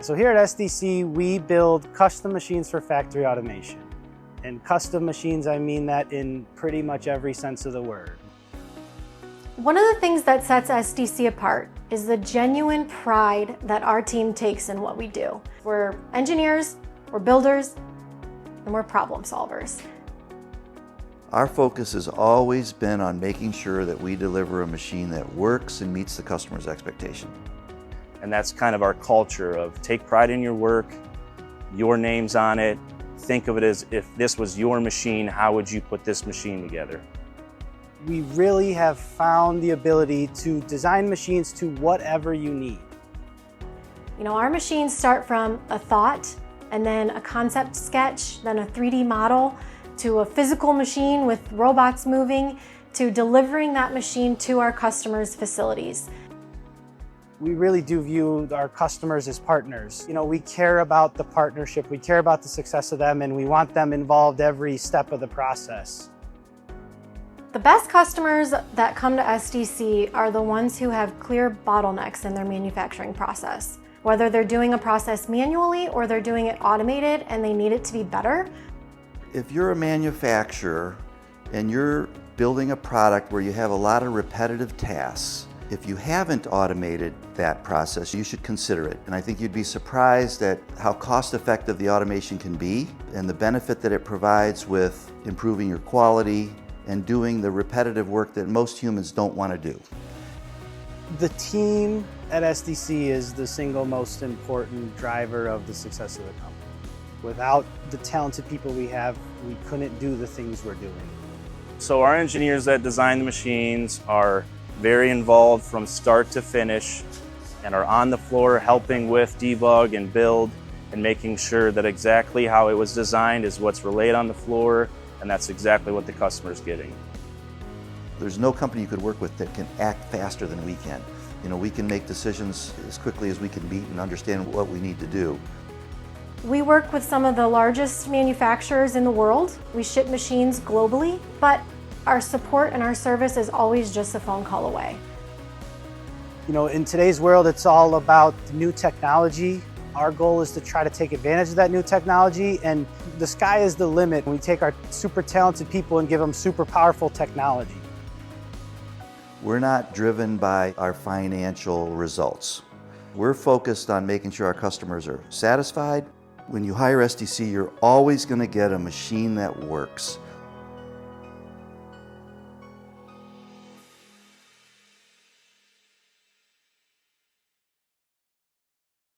So here at SDC, we build custom machines for factory automation. And custom machines, I mean that in pretty much every sense of the word. One of the things that sets SDC apart is the genuine pride that our team takes in what we do. We're engineers, we're builders, and we're problem solvers. Our focus has always been on making sure that we deliver a machine that works and meets the customer's expectation. And that's kind of our culture of take pride in your work, your name's on it. Think of it as if this was your machine, how would you put this machine together? We really have found the ability to design machines to whatever you need. You know, our machines start from a thought and then a concept sketch, then a 3D model, to a physical machine with robots moving, to delivering that machine to our customers' facilities. We really do view our customers as partners. You know, we care about the partnership, we care about the success of them, and we want them involved every step of the process. The best customers that come to SDC are the ones who have clear bottlenecks in their manufacturing process. Whether they're doing a process manually or they're doing it automated and they need it to be better. If you're a manufacturer and you're building a product where you have a lot of repetitive tasks, if you haven't automated that process, you should consider it. And I think you'd be surprised at how cost-effective the automation can be and the benefit that it provides with improving your quality and doing the repetitive work that most humans don't want to do. The team at SDC is the single most important driver of the success of the company. Without the talented people we have, we couldn't do the things we're doing. So our engineers that design the machines are very involved from start to finish and are on the floor helping with debug and build and making sure that exactly how it was designed is what's relayed on the floor, and that's exactly what the customer's getting. There's no company you could work with that can act faster than we can. You know, we can make decisions as quickly as we can meet and understand what we need to do. We work with some of the largest manufacturers in the world. We ship machines globally, but our support and our service is always just a phone call away. You know, in today's world, it's all about new technology. Our goal is to try to take advantage of that new technology, and the sky is the limit. We take our super talented people and give them super powerful technology. We're not driven by our financial results. We're focused on making sure our customers are satisfied. When you hire SDC, you're always going to get a machine that works.